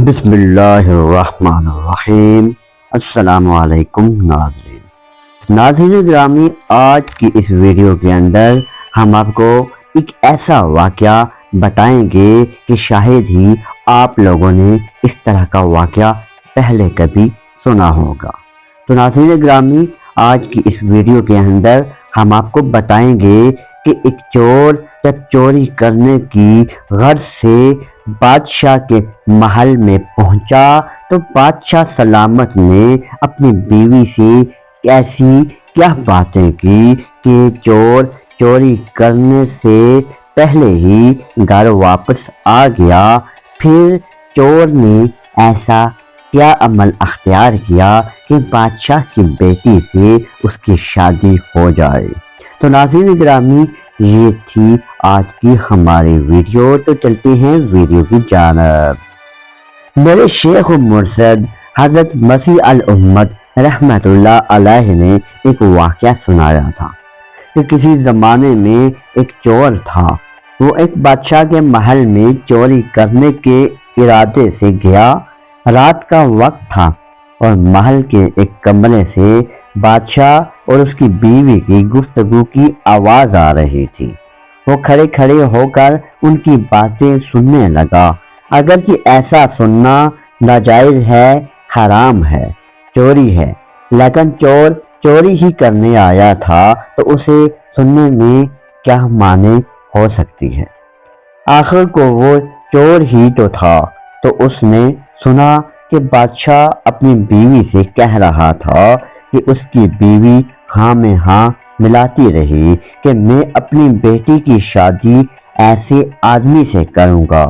بسم اللہ الرحمن الرحیم۔ السلام علیکم ناظرین گرامی، آج کی اس ویڈیو کے اندر ہم آپ کو ایک ایسا واقعہ بتائیں گے کہ شاید ہی آپ لوگوں نے اس طرح کا واقعہ پہلے کبھی سنا ہوگا۔ تو ناظرین گرامی، آج کی اس ویڈیو کے اندر ہم آپ کو بتائیں گے کہ ایک چور جب چوری کرنے کی غرض سے بادشاہ کے محل میں پہنچا تو بادشاہ سلامت نے اپنی بیوی سے ایسی کیا باتیں کی کہ چور چوری کرنے سے پہلے ہی گھر واپس آ گیا۔ پھر چور نے ایسا کیا عمل اختیار کیا کہ بادشاہ کی بیٹی سے اس کی شادی ہو جائے۔ تو ناظرین گرامی، یہ تھی آج کی ہماری ویڈیو۔ تو چلتے ہیں ویڈیو کی جانب۔ میرے شیخ و مرشد حضرت مسیح الامت رحمت اللہ علیہ نے ایک واقعہ سنایا تھا کہ کسی زمانے میں ایک چور تھا۔ وہ ایک بادشاہ کے محل میں چوری کرنے کے ارادے سے گیا۔ رات کا وقت تھا اور محل کے ایک کمرے سے بادشاہ اور اس کی بیوی کی گفتگو کی آواز آ رہی تھی۔ وہ کھڑے کھڑے ہو کر ان کی باتیں سننے لگا۔ اگرچہ ایسا سننا ناجائز ہے، حرام ہے، چوری ہے، لیکن چور چوری ہی کرنے آیا تھا تو اسے سننے میں کیا معنی ہو سکتی ہے؟ آخر کو وہ چور ہی تو تھا۔ تو اس نے سنا کہ بادشاہ اپنی بیوی سے کہہ رہا تھا کہ اس کی بیوی ہاں میں ہاں ملاتی رہی کہ میں اپنی بیٹی کی شادی ایسے آدمی سے کروں گا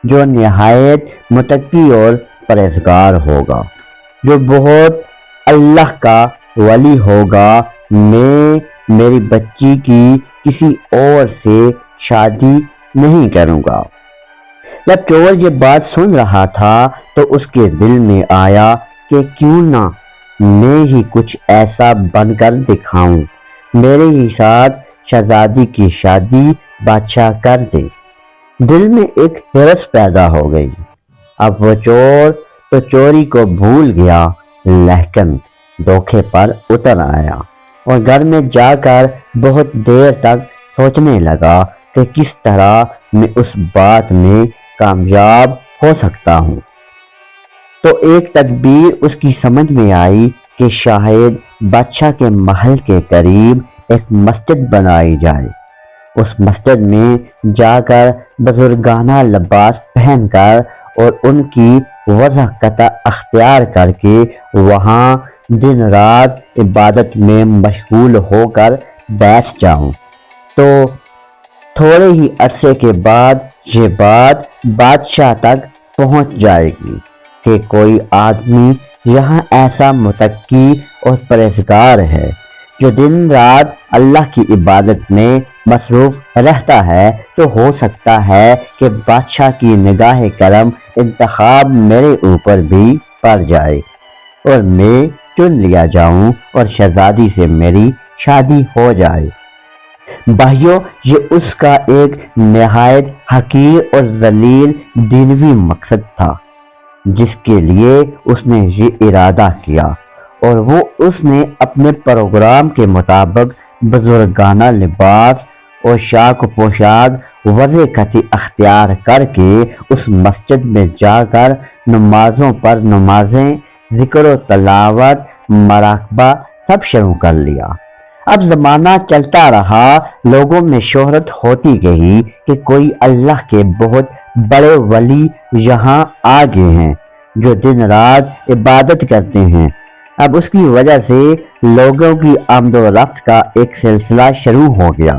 جو نہایت متقی اور پرہیزگار ہوگا، جو بہت اللہ کا ولی ہوگا۔ میں میری بچی کی کسی اور سے شادی نہیں کروں گا۔ جب چور یہ بات سن رہا تھا تو اس کے دل میں آیا کہ کیوں نہ میں ہی کچھ ایسا بن کر دکھاؤں، میرے ہی ساتھ شہزادی کی شادی بادشاہ کر دے۔ دل میں ایک حرص پیدا ہو گئی۔ اب وہ چور تو چوری کو بھول گیا، لیکن دھوکے پر اتر آیا اور گھر میں جا کر بہت دیر تک سوچنے لگا کہ کس طرح میں اس بات میں کامیاب ہو سکتا ہوں۔ تو ایک تدبیر اس کی سمجھ میں آئی کہ شاید بادشاہ کے محل کے قریب ایک مسجد بنائی جائے۔ اس مسجد میں جا کر بزرگانہ لباس پہن کر اور ان کی وضاحت اختیار کر کے وہاں دن رات عبادت میں مشغول ہو کر بیٹھ جاؤں تو تھوڑے ہی عرصے کے بعد یہ بات بادشاہ تک پہنچ جائے گی کہ کوئی آدمی یہاں ایسا متقی اور پرہیزگار ہے جو دن رات اللہ کی عبادت میں مصروف رہتا ہے۔ تو ہو سکتا ہے کہ بادشاہ کی نگاہ کرم انتخاب میرے اوپر بھی پڑ جائے اور میں چن لیا جاؤں اور شہزادی سے میری شادی ہو جائے۔ بھائیو، یہ اس کا ایک نہایت حقیر اور ذلیل دینوی مقصد تھا جس کے لیے اس نے یہ ارادہ کیا، اور وہ اس نے اپنے پروگرام کے مطابق بزرگانہ لباس اور شاک و پوشاک وضاحت اختیار کر کے اس مسجد میں جا کر نمازوں پر نمازیں، ذکر و تلاوت، مراقبہ سب شروع کر لیا۔ اب زمانہ چلتا رہا، لوگوں میں شہرت ہوتی گئی کہ کوئی اللہ کے بہت بڑے ولی یہاں آ گئے ہیں جو دن رات عبادت کرتے ہیں۔ اب اس کی وجہ سے لوگوں کی آمد و رفت کا ایک سلسلہ شروع ہو گیا،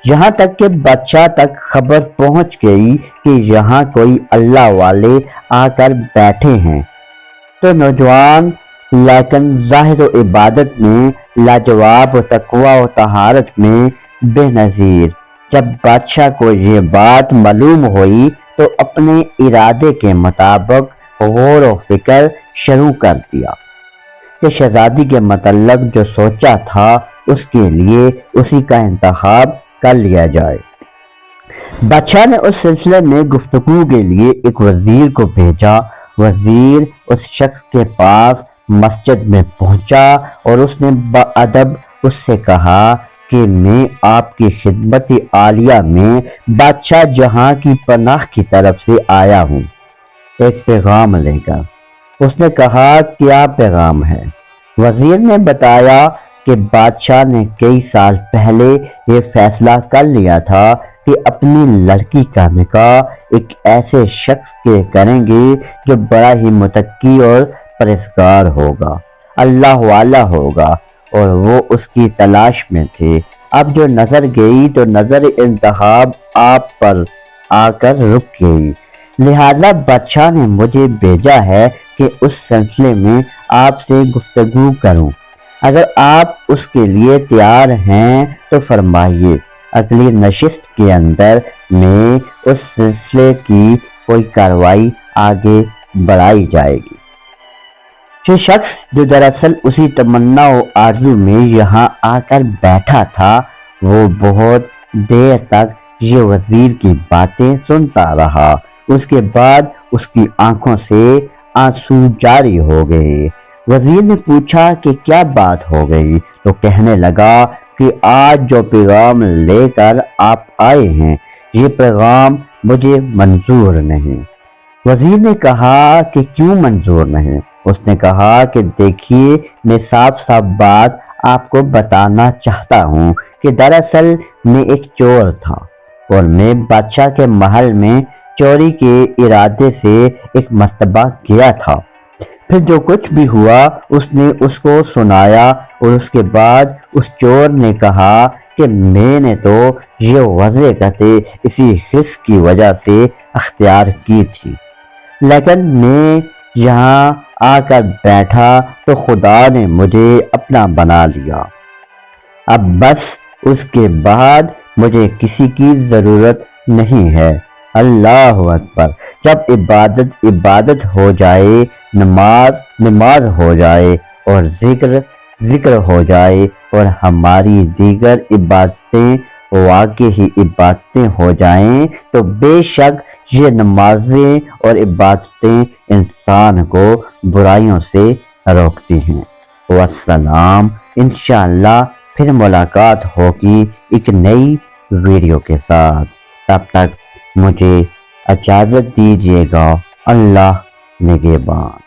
یہاں تک کہ بادشاہ تک خبر پہنچ گئی کہ یہاں کوئی اللہ والے آ کر بیٹھے ہیں۔ تو نوجوان لیکن زاہد و عبادت میں لاجواب و تقوی و طہارت میں بے نظیر، جب بادشاہ کو یہ بات معلوم ہوئی تو اپنے ارادے کے مطابق غور و فکر شروع کر دیا کہ شہزادی کے متعلق جو سوچا تھا اس کے لیے اسی کا انتخاب کر لیا جائے۔ بادشاہ نے اس سلسلے میں گفتگو کے لیے ایک وزیر کو بھیجا وزیر اس شخص کے پاس مسجد میں پہنچا اور اس نے بادب اس سے کہا کہ میں آپ کی خدمت عالیہ میں بادشاہ جہاں کی پناہ کی طرف سے آیا ہوں ایک پیغام لے کر۔ اس نے کہا کیا پیغام ہے؟ وزیر نے بتایا کہ بادشاہ نے کئی سال پہلے یہ فیصلہ کر لیا تھا کہ اپنی لڑکی کا نکاح ایک ایسے شخص کے کریں گے جو بڑا ہی متقی اور پرہیزگار ہوگا، اللہ والا ہوگا، اور وہ اس کی تلاش میں تھے۔ اب جو نظر گئی تو نظر انتخاب آپ پر آ کر رک گئی، لہذا بادشاہ نے مجھے بھیجا ہے کہ اس سلسلے میں آپ سے گفتگو کروں۔ اگر آپ اس کے لیے تیار ہیں تو فرمائیے، اگلی نشست کے اندر میں اس سلسلے کی کوئی کارروائی آگے بڑھائی جائے گی۔ جو شخص جو دراصل اسی تمنا و آرزو میں یہاں آ کر بیٹھا تھا وہ بہت دیر تک یہ وزیر کی باتیں سنتا رہا۔ اس کے بعد اس کی آنکھوں سے آنسو جاری ہو گئے۔ وزیر نے پوچھا کہ کیا بات ہو گئی تو کہنے لگا کہ آج جو پیغام لے کر آپ آئے ہیں یہ پیغام مجھے منظور نہیں۔ وزیر نے کہا کہ کیوں منظور نہیں؟ اس نے کہا کہ دیکھیے میں صاف صاف بات آپ کو بتانا چاہتا ہوں کہ دراصل میں ایک چور تھا اور میں بادشاہ کے محل میں چوری کے ارادے سے ایک مرتبہ گیا تھا۔ پھر جو کچھ بھی ہوا اس نے اس کو سنایا اور اس کے بعد اس چور نے کہا کہ میں نے تو یہ وضع کرتے اسی حس کی وجہ سے اختیار کی تھی، لیکن میں یہاں آ کر بیٹھا تو خدا نے مجھے اپنا بنا لیا۔ اب بس اس کے بعد مجھے کسی کی ضرورت نہیں ہے۔ اللہ اکبر۔ جب عبادت عبادت ہو جائے، نماز نماز ہو جائے اور ذکر ذکر ہو جائے اور ہماری دیگر عبادتیں واقعی عبادتیں ہو جائیں تو بے شک یہ نمازیں اور عبادتیں انسان کو برائیوں سے روکتی ہیں۔ والسلام۔ انشاءاللہ پھر ملاقات ہوگی ایک نئی ویڈیو کے ساتھ، تب تک مجھے اجازت دیجیے گا۔ اللہ نگہبان۔